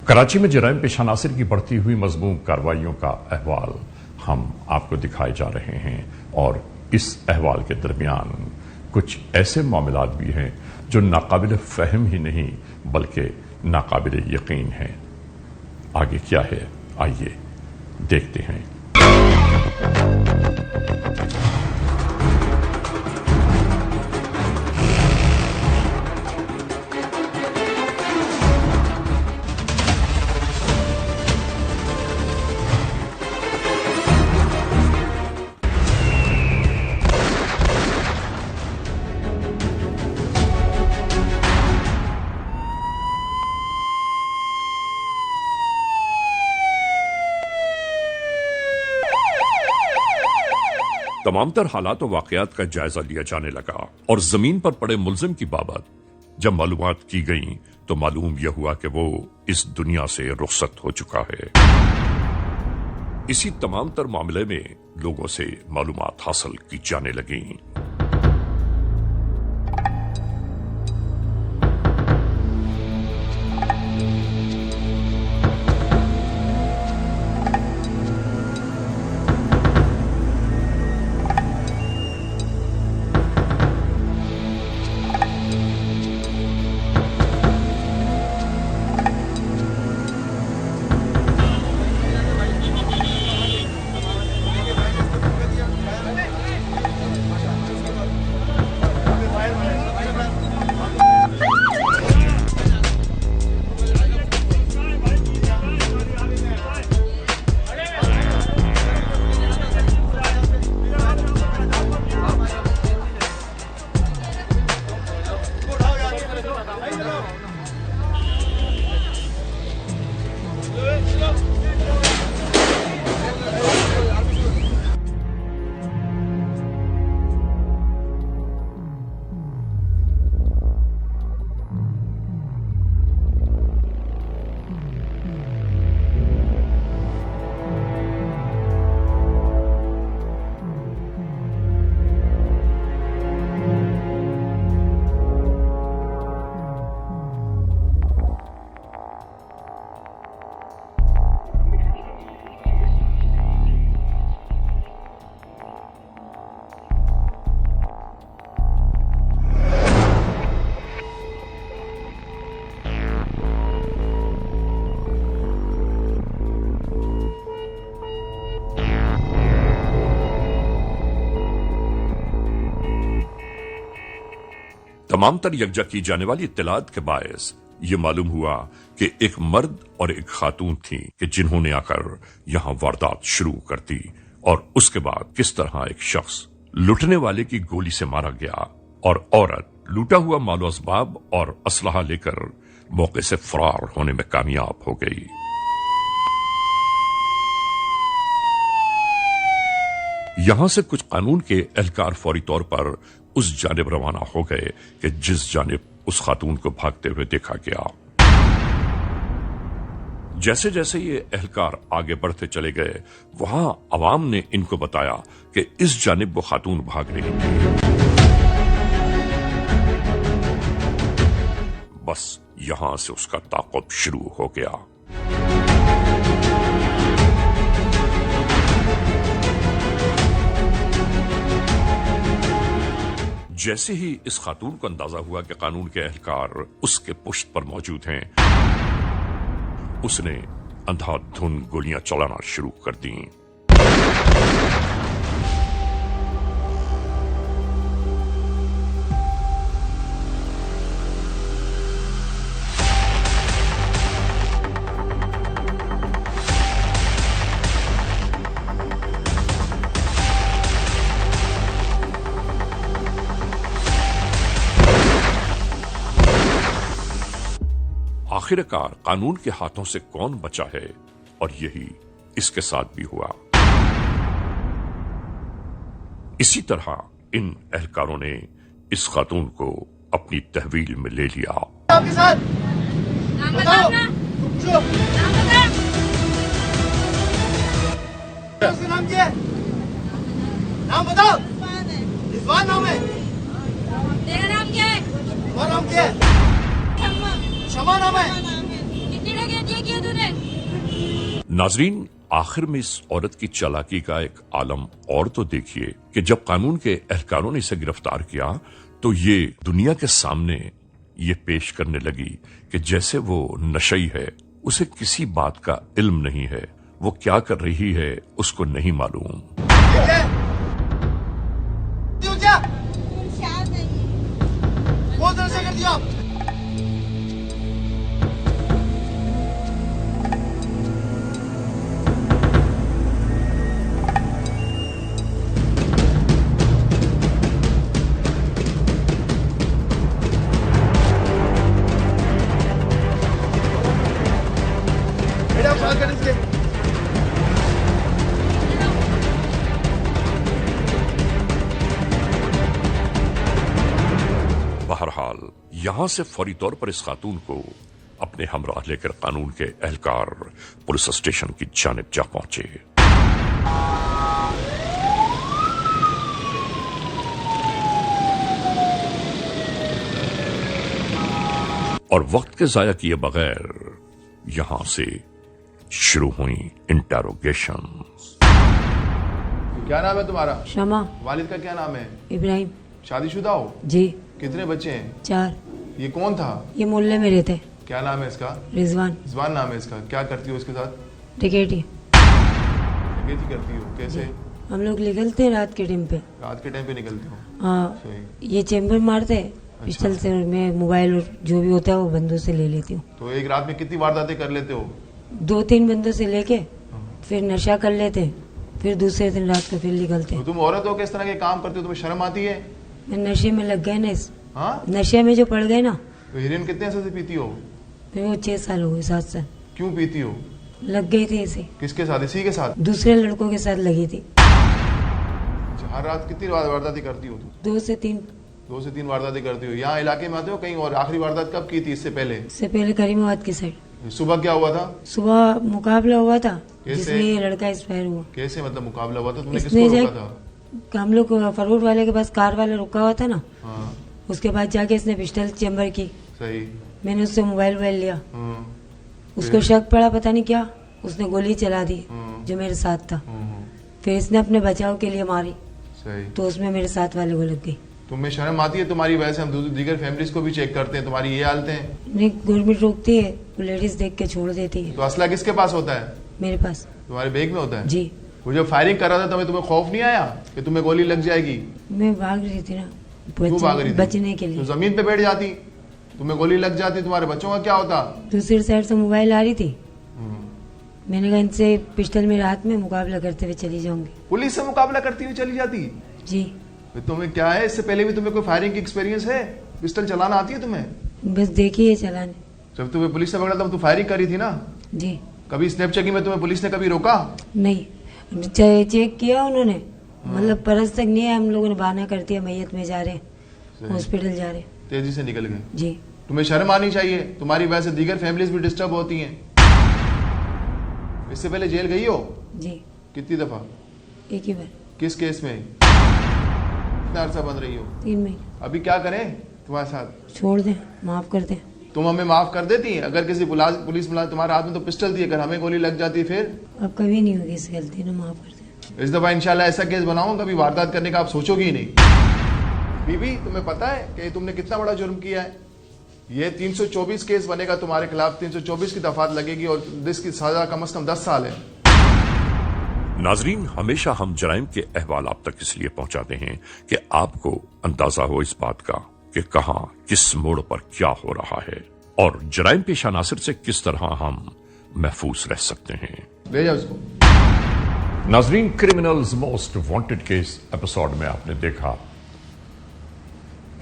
کراچی میں جرائم پیشہ عناصر کی بڑھتی ہوئی مذموم کارروائیوں کا احوال ہم آپ کو دکھائے جا رہے ہیں، اور اس احوال کے درمیان کچھ ایسے معاملات بھی ہیں جو ناقابل فہم ہی نہیں بلکہ ناقابل یقین ہیں۔ آگے کیا ہے، آئیے دیکھتے ہیں۔ تمام تر حالات و واقعات کا جائزہ لیا جانے لگا اور زمین پر پڑے ملزم کی بابت جب معلومات کی گئیں تو معلوم یہ ہوا کہ وہ اس دنیا سے رخصت ہو چکا ہے۔ اسی تمام تر معاملے میں لوگوں سے معلومات حاصل کی جانے لگیں۔ تمام تر یکجا کی جانے والی اطلاعات کے باعث یہ معلوم ہوا کہ ایک مرد اور ایک خاتون تھیں کہ جنہوں نے آ کر یہاں واردات شروع کر دی، اور اس کے بعد کس طرح ایک شخص لٹنے والے کی گولی سے مارا گیا اور عورت لوٹا ہوا مال و اسباب اور اسلحہ لے کر موقع سے فرار ہونے میں کامیاب ہو گئی۔ یہاں سے کچھ قانون کے اہلکار فوری طور پر اس جانب روانہ ہو گئے کہ جس جانب اس خاتون کو بھاگتے ہوئے دیکھا گیا۔ جیسے جیسے یہ اہلکار آگے بڑھتے چلے گئے، وہاں عوام نے ان کو بتایا کہ اس جانب وہ خاتون بھاگ رہی تھی۔ بس یہاں سے اس کا تعاقب شروع ہو گیا۔ جیسے ہی اس خاتون کو اندازہ ہوا کہ قانون کے اہلکار اس کے پشت پر موجود ہیں، اس نے اندھا دھند گولیاں چلانا شروع کر دیں۔ آخر کار قانون کے ہاتھوں سے کون بچا ہے، اور یہی اس کے ساتھ بھی ہوا۔ اسی طرح ان اہلکاروں نے اس خاتون کو اپنی تحویل میں لے لیا۔ آپ کے ساتھ نام کیا ہے؟ نام بتاؤ۔ رضوان نام ہے۔ تیرا نام کیا ہے؟ تمہارا نام کیا ہے؟ شمع نام ہے۔ کتنی ڈکیتی کی ہے नाजरीन, आखिर में इस औरत की चालाकी का एक आलम और तो देखिए कि जब कानून के एहलकारों ने इसे गिरफ्तार किया तो ये दुनिया के सामने ये पेश करने लगी कि जैसे वो नशई है, उसे किसी बात का इल्म नहीं है, वो क्या कर रही है उसको नहीं मालूम। शायद नहीं। बहुत देर से कर दिया आप। बेटा आप कर इसके। बहरहाल यहां से फौरी तौर पर इस खातून को अपने हमराह लेकर कानून के एहलकार पुलिस स्टेशन की जानिब जा पहुंचे। और वक्त के जाया किए बगैर यहां से शुरू हुई इंटेरोगेशन। क्या नाम है तुम्हारा? शमा। वालिद का क्या नाम है? इब्राहिम। शादीशुदा हो? जी। कितने बच्चे हैं? 4। ये कौन था? ये मोहल्ले में रहते। क्या नाम है इसका? रिजवान। रिजवान नाम है इसका। क्या करती हो इसके साथ? टिकेटी। खेती करती हो? कैसे? हम लोग निकलते हैं रात के टाइम पे। रात के टाइम पे निकलते हो? हाँ, सही। ये चैम्बर मारते हैं पिस्टल से, और मैं मोबाइल और जो भी होता है वो बंदों से ले लेती हूँ। तो एक रात में कितनी वारदातें कर लेते हो? 2-3 बंदों से लेके फिर नशा कर लेते हैं, फिर दूसरे दिन रात को फिर निकलते तो हैं। तुम औरत हो, किस तरह के काम करते हो? तुम्हें शर्म आती है? मैं नशे में लग गए ना, इस हाँ? नशे में जो पड़ गए ना। तो हीरोइन कितने अरसे से पीती हो? फिर वो 6 साल हो गए, 7 साल क्यों पीती हो? लग गई थी ऐसे। किसके साथ? इसी के साथ? दूसरे लड़कों के साथ लगी थी। अच्छा, हर रात कितनी वारदातें करती हो तुम? 2 से 3। 2 से 3 वारदातें करती हो। यहाँ इलाके में आते हो कहीं और? आखिरी वारदात कब की थी इससे पहले? इससे पहले करीमाबाद की साइड। सुबह क्या हुआ था? सुबह मुकाबला हुआ था कैसे? जिसमें ये लड़का एक्सपायर हुआ। कैसे मतलब मुकाबला हुआ था? तुमने इसने किसको जो रोका था? हम लोग फरूट वाले के पास कार वाला रुका हुआ था ना, हाँ, उसके बाद जाके इसने पिस्टल चेम्बर की। सही। मैंने उससे मोबाइल लिया। हम्म, उसको शक पड़ा, पता नहीं क्या, उसने गोली चला दी हम्म। जो मेरे साथ था। हम्म, फिर इसने अपने बचाव के लिए मारी सही। तो उसमें मेरे साथ वाले को लग गई। तुम्हें शर्म आती है? तुम्हारी वजह से हम दीगर फैमिलीज को भी चेक करते हैं, तुम्हारी ये हालतें हैं। नहीं, गवर्नमेंट रोकती है, वो लेडीज देख के छोड़ देती है। तो असला किसके पास होता है? मेरे पास। तुम्हारे बैग में होता है? जी। वो जब फायरिंग कर रहा था तुम्हें खौफ नहीं आया कि तुम्हें गोली लग जाएगी? मैं भाग रही थी ना, क्यों भाग रही थी? बचने के तो लिए। जमीन पे बैठ जाती, तुम्हें गोली लग जाती, तुम्हारे बच्चों का क्या होता? दूसरी साइड से मोबाइल आ रही थी, हम्म। मैंने कहा इनसे पिस्टल मेरे हाथ में मुकाबला करते हुए चली जाऊंगी। पुलिस से मुकाबला करती हुई चली जाती? जी। फिर तुम्हें क्या है, इससे पहले भी तुम्हें कोई फायरिंग की एक्सपीरियंस है? पिस्टल चलाना आती है तुम्हें? बस देखिए चलाने। जब तुम्हें पुलिस ने पकड़ा तब तुम फायरिंग करी थी ना? जी। कभी स्नैप चेकिंग में तुम्हें पुलिस ने कभी रोका? नहीं, चेक किया उन्होंने, मतलब परस तक नहीं है, हम लोगों ने बहाना कर दिया, मैयत में जा रहे हैं, सही। हॉस्पिटल जा रहे हैं। तेजी से निकल गए। जी। तुम्हें शर्म आनी चाहिए, तुम्हारी वजह से दीगर फैमिलीज भी डिस्टर्ब होती हैं। इससे पहले जेल गई हो? जी। कितनी दफा? एक ही बार। किस केस में? कितना अरसा बंद रही हो? 3 महीने। अभी क्या करें तुम्हारे साथ? छोड़ दें, माफ कर दें। तुम हमें माफ कर देती हैं? अगर किसी पुलिस मुलाजिम, तुम्हारे हाथ में तो पिस्टल थी, अगर हमें गोली लग जाती फिर? अब कभी नहीं होगी इस गलती ना, माफ कर दें। इस दफा इंशाल्लाह ऐसा केस बनाऊं कभी वारदात करने का आप सोचोगे ही नहीं। बीबी, तुम्हें पता है कि तुमने कितना बड़ा जुर्म किया है? ये 324 केस बनेगा तुम्हारे खिलाफ, 324 की दफात लगेगी और जिसकी सजा कम से कम 10 साल है। नाजरीन, हमेशा हम जराइम के अहवाल आप तक इसलिए पहुंचाते हैं कि आपको अंदाजा हो इस बात का कि कहां किस मोड़ पर क्या हो रहा है और जराइम पेश अनासर से किस तरह हम महफूज रह सकते हैं। ले जाओ इसको। नाजरीन, criminals most wanted case episode में आपने देखा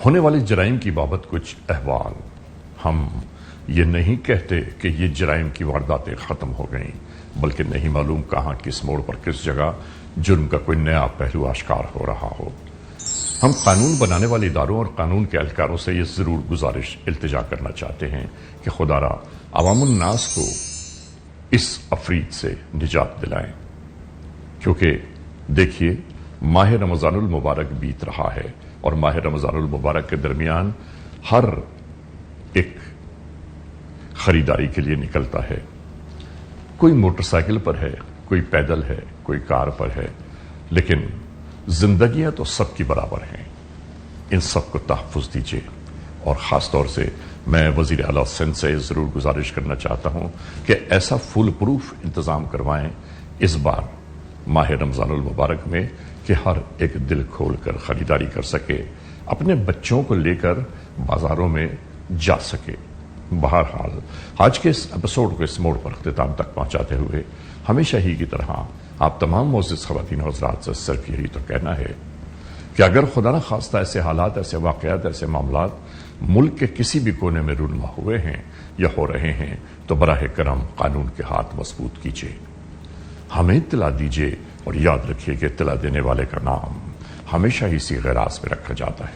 होने वाले जराइम की बाबत कुछ अहवाल। हम ये नहीं कहते कि ये जराइम की वारदातें खत्म हो गईं, बल्कि नहीं मालूम कहां किस मोड़ पर किस जगह जुर्म का कोई नया पहलू आश्कार हो रहा हो। हम कानून बनाने वाले इदारों और कानून के एहलकारों से ये जरूर गुजारिश इल्तिजा करना चाहते हैं कि खुदारा अवामुन नास को इस अफरीद से निजात दिलाएं, क्योंकि देखिए माह रमजानुल मुबारक बीत रहा है और माह रमजानुल मुबारक के दरमियान हर एक खरीदारी के लिए निकलता है। کوئی موٹر سائیکل پر ہے، کوئی پیدل ہے، کوئی کار پر ہے، لیکن زندگیاں تو سب کی برابر ہیں۔ ان سب کو تحفظ دیجیے، اور خاص طور سے میں وزیر اعلیٰ سندھ سے ضرور گزارش کرنا چاہتا ہوں کہ ایسا فول پروف انتظام کروائیں اس بار ماہ رمضان المبارک میں کہ ہر ایک دل کھول کر خریداری کر سکے، اپنے بچوں کو لے کر بازاروں میں جا سکے۔ بہرحال آج کے اس ایپیسوڈ کو اس موڑ پر اختتام تک پہنچاتے ہوئے ہمیشہ ہی کی طرح آپ تمام معزز خواتین اور حضرات سے صرف یہی تو کہنا ہے کہ اگر خدا نہ خواستہ ایسے حالات، ایسے واقعات، ایسے معاملات ملک کے کسی بھی کونے میں رونما ہوئے ہیں یا ہو رہے ہیں تو براہ کرم قانون کے ہاتھ مضبوط کیجیے، ہمیں اطلاع دیجیے، اور یاد رکھیے کہ اطلاع دینے والے کا نام ہمیشہ ہی صیغہ راز میں رکھا جاتا ہے۔